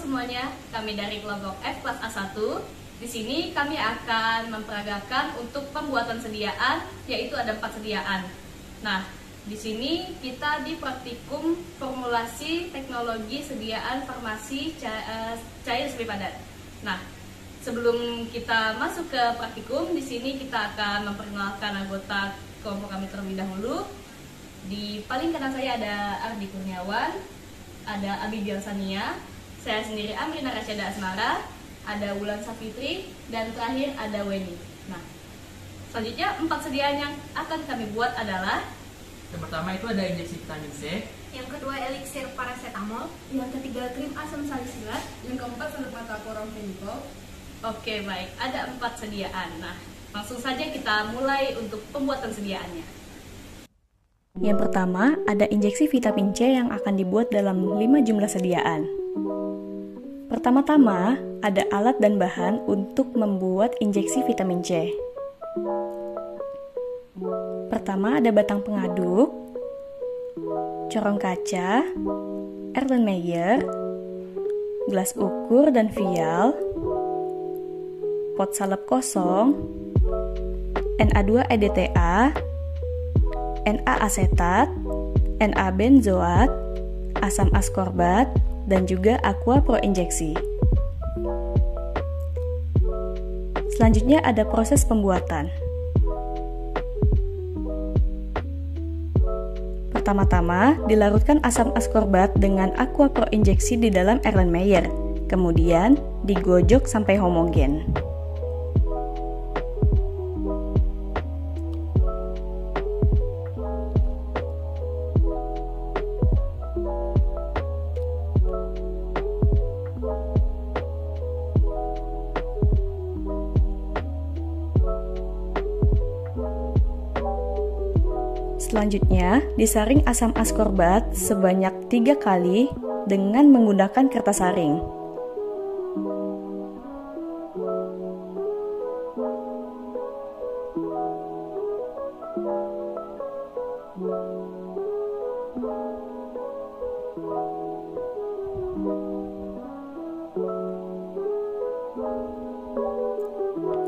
semuanya, kami dari kelompok F kelas A1. Di sini kami akan memperagakan untuk pembuatan sediaan, yaitu ada 4 sediaan. Nah, di sini kita di praktikum formulasi teknologi sediaan farmasi cair seri padat. Nah, sebelum kita masuk ke praktikum, di sini kita akan memperkenalkan anggota kelompok kami terlebih dahulu. Di paling kanan saya ada Ardi Kurniawan, ada Abigail Sania, saya sendiri Amrina Rasyada Asmara, ada Wulan Safitri, dan terakhir ada Weni. Nah, selanjutnya 4 sediaan yang akan kami buat adalah: yang pertama itu ada injeksi vitamin C, yang kedua eliksir paracetamol, yang ketiga krim asam salisilat, yang keempat suntik mata klorofenikol. Oke, baik, ada 4 sediaan. Nah, langsung saja kita mulai untuk pembuatan sediaannya. Yang pertama, ada injeksi vitamin C yang akan dibuat dalam 5 jumlah sediaan. Pertama-tama, ada alat dan bahan untuk membuat injeksi vitamin C. Pertama, ada batang pengaduk, corong kaca, Erlenmeyer, gelas ukur dan vial, pot salep kosong, Na2-EDTA, Na-asetat, Na-benzoat, asam askorbat, dan juga aqua pro injeksi. Selanjutnya ada proses pembuatan. Pertama-tama, dilarutkan asam askorbat dengan aqua pro injeksi di dalam Erlenmeyer, kemudian digojok sampai homogen. Selanjutnya, disaring asam askorbat sebanyak 3 kali dengan menggunakan kertas saring.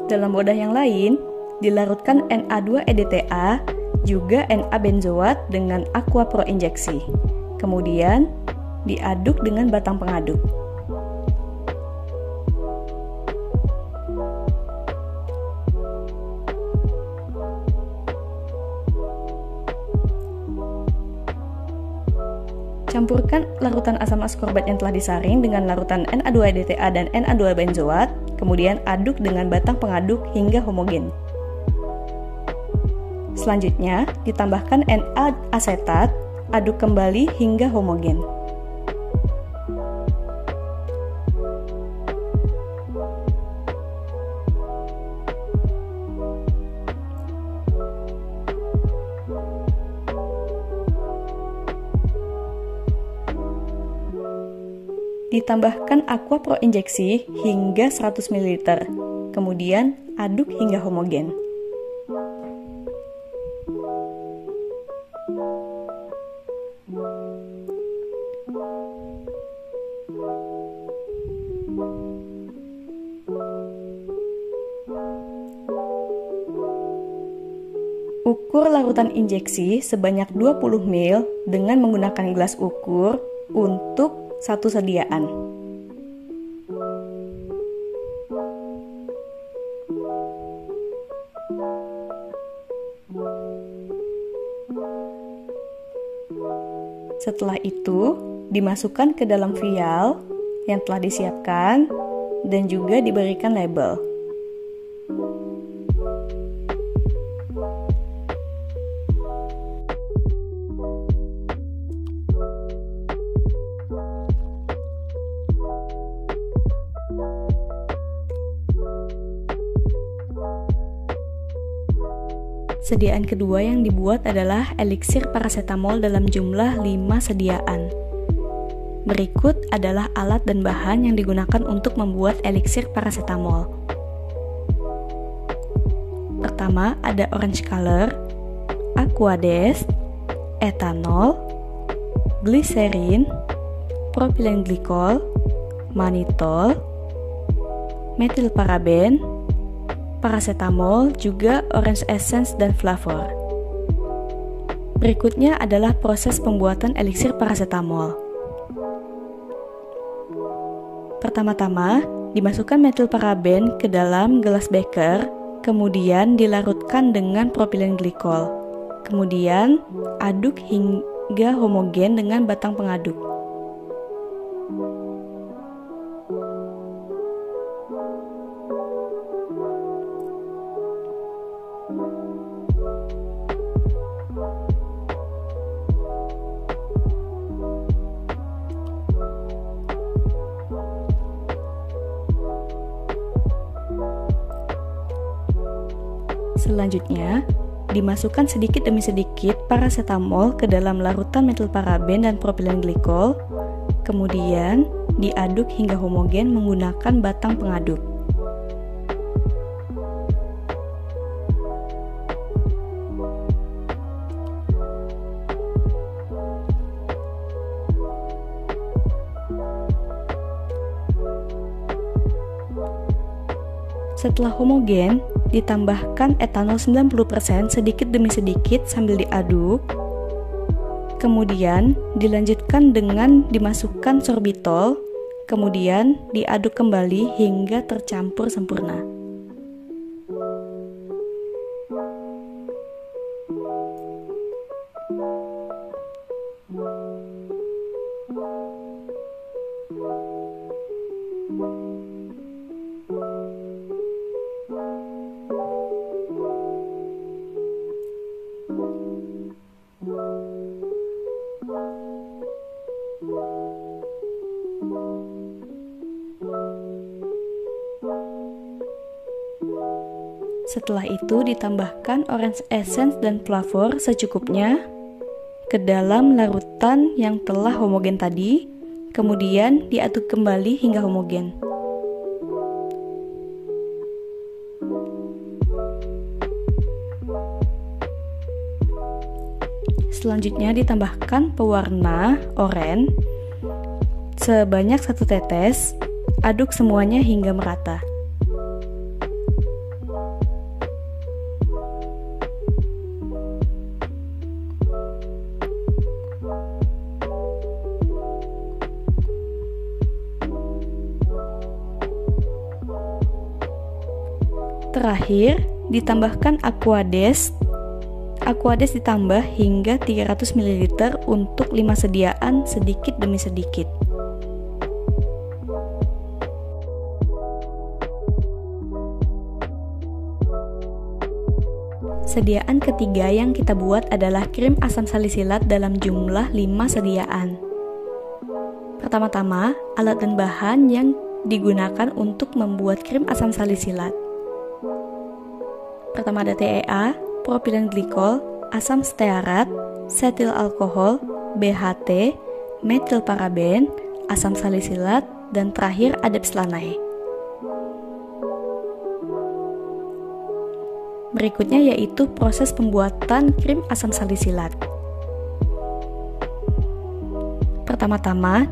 Dalam wadah yang lain, dilarutkan Na2-EDTA juga Na-benzoat dengan aqua pro injeksi. Kemudian diaduk dengan batang pengaduk. Campurkan larutan asam askorbat yang telah disaring dengan larutan Na2-EDTA dan Na2-benzoat, kemudian aduk dengan batang pengaduk hingga homogen. Selanjutnya, ditambahkan Na-asetat, aduk kembali hingga homogen. Ditambahkan aqua pro injeksi hingga 100 ml, kemudian aduk hingga homogen. Ukur larutan injeksi sebanyak 20 ml dengan menggunakan gelas ukur untuk 1 sediaan. Setelah itu, dimasukkan ke dalam vial yang telah disiapkan dan juga diberikan label. Sediaan kedua yang dibuat adalah eliksir paracetamol dalam jumlah 5 sediaan. Berikut adalah alat dan bahan yang digunakan untuk membuat eliksir paracetamol. Pertama ada orange color, aquades, etanol, glycerin, propylene glycol, manitol, metilparaben, paracetamol, juga orange essence dan flavor. Berikutnya adalah proses pembuatan eliksir paracetamol. Pertama-tama, dimasukkan metilparaben ke dalam gelas beker, kemudian dilarutkan dengan propilen glikol. Kemudian, aduk hingga homogen dengan batang pengaduk. Selanjutnya, dimasukkan sedikit demi sedikit paracetamol ke dalam larutan metilparaben dan propilen glikol, kemudian diaduk hingga homogen menggunakan batang pengaduk. Setelah homogen, ditambahkan etanol 90% sedikit demi sedikit sambil diaduk. Kemudian dilanjutkan dengan dimasukkan sorbitol, kemudian diaduk kembali hingga tercampur sempurna. Setelah itu ditambahkan orange essence dan flavor secukupnya ke dalam larutan yang telah homogen tadi, kemudian diaduk kembali hingga homogen. Selanjutnya ditambahkan pewarna oranye sebanyak 1 tetes, aduk semuanya hingga merata. Terakhir, ditambahkan aquades. Aquades ditambah hingga 300 ml untuk 5 sediaan sedikit demi sedikit. Sediaan ketiga yang kita buat adalah krim asam salisilat dalam jumlah 5 sediaan. Pertama-tama, alat dan bahan yang digunakan untuk membuat krim asam salisilat. Pertama ada TEA, propilen glikol, asam stearat, setil alkohol, BHT, metilparaben, asam salisilat, dan terakhir adepslanae. Berikutnya yaitu proses pembuatan krim asam salisilat. Pertama-tama,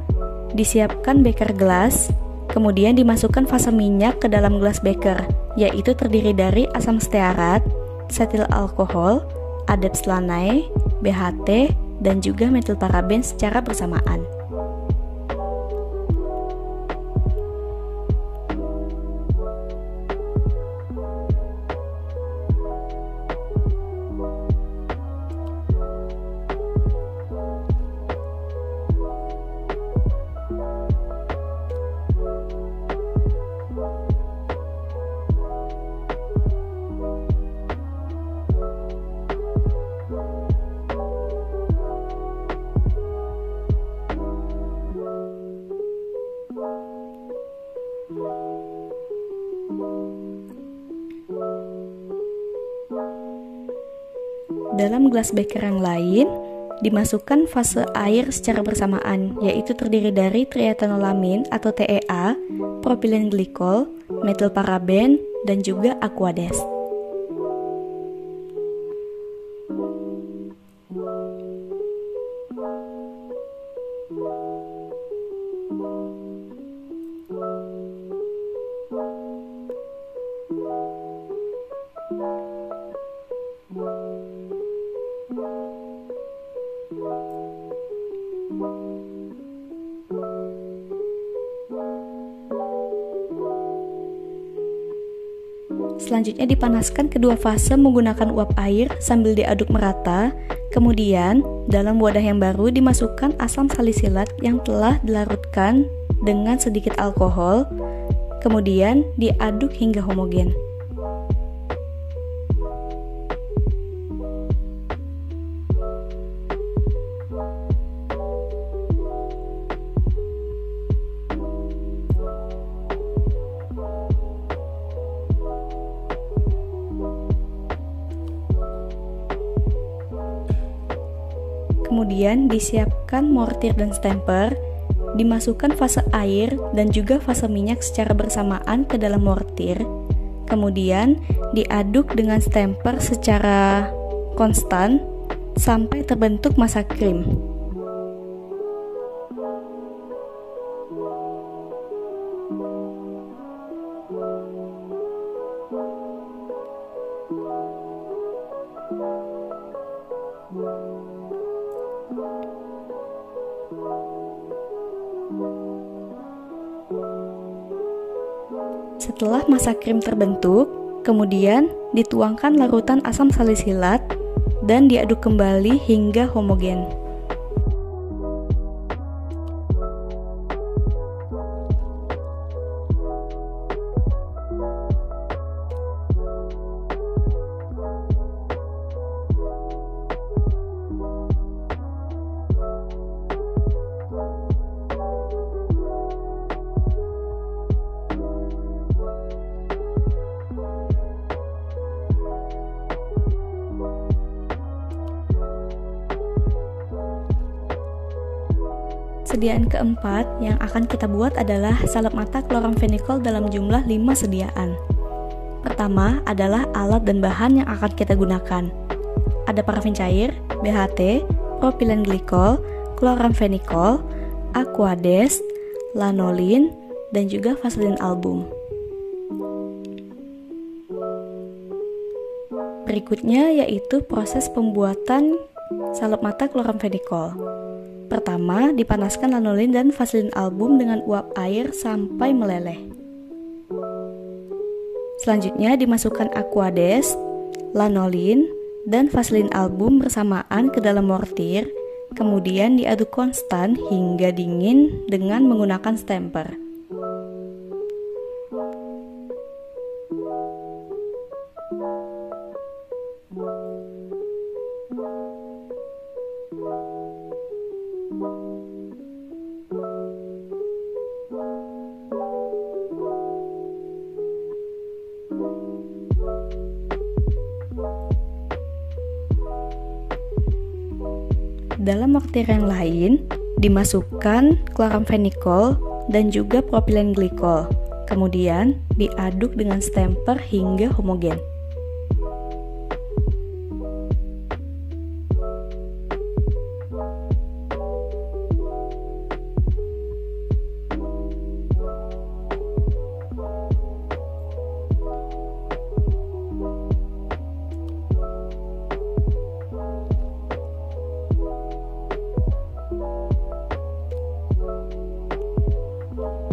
disiapkan beker gelas, kemudian dimasukkan fase minyak ke dalam gelas beker, yaitu terdiri dari asam stearat, setil alkohol, adepslanae, BHT, dan juga metilparaben secara bersamaan. Dalam gelas beker yang lain, dimasukkan fase air secara bersamaan, yaitu terdiri dari triethanolamin atau TEA, propilen glikol, metilparaben, dan juga aquades. Selanjutnya dipanaskan kedua fase menggunakan uap air sambil diaduk merata. Kemudian, dalam wadah yang baru dimasukkan asam salisilat yang telah dilarutkan dengan sedikit alkohol. Kemudian diaduk hingga homogen. Kemudian disiapkan mortir dan stamper, dimasukkan fase air dan juga fase minyak secara bersamaan ke dalam mortir. Kemudian diaduk dengan stamper secara konstan sampai terbentuk massa krim. Setelah massa krim terbentuk, kemudian dituangkan larutan asam salisilat dan diaduk kembali hingga homogen. Sediaan keempat yang akan kita buat adalah salep mata kloramfenikol dalam jumlah 5 sediaan. Pertama adalah alat dan bahan yang akan kita gunakan. Ada parafin cair, BHT, propilen glikol, kloramfenikol, aquades, lanolin, dan juga vaselin album. Berikutnya yaitu proses pembuatan salep mata kloramfenikol. Pertama, dipanaskan lanolin dan vaselin album dengan uap air sampai meleleh. Selanjutnya dimasukkan aquades, lanolin, dan vaselin album bersamaan ke dalam mortir, kemudian diaduk konstan hingga dingin dengan menggunakan stamper. Dalam mortir yang lain, dimasukkan kloramfenikol dan juga propilen glikol. Kemudian diaduk dengan stamper hingga homogen.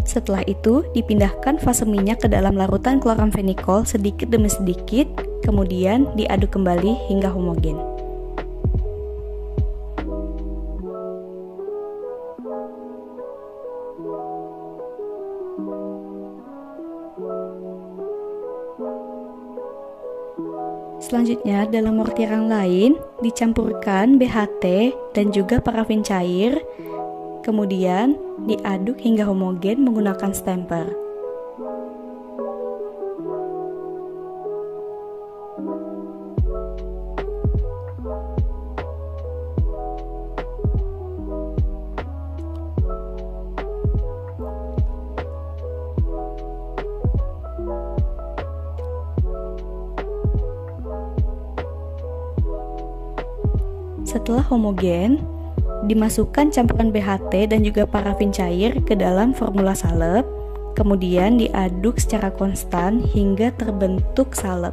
Setelah itu, dipindahkan fase minyak ke dalam larutan kloramfenikol sedikit demi sedikit, kemudian diaduk kembali hingga homogen. Selanjutnya, dalam mortir yang lain, dicampurkan BHT dan juga parafin cair, kemudian diaduk hingga homogen menggunakan stamper. Setelah homogen, dimasukkan campuran BHT dan juga parafin cair ke dalam formula salep, kemudian diaduk secara konstan hingga terbentuk salep.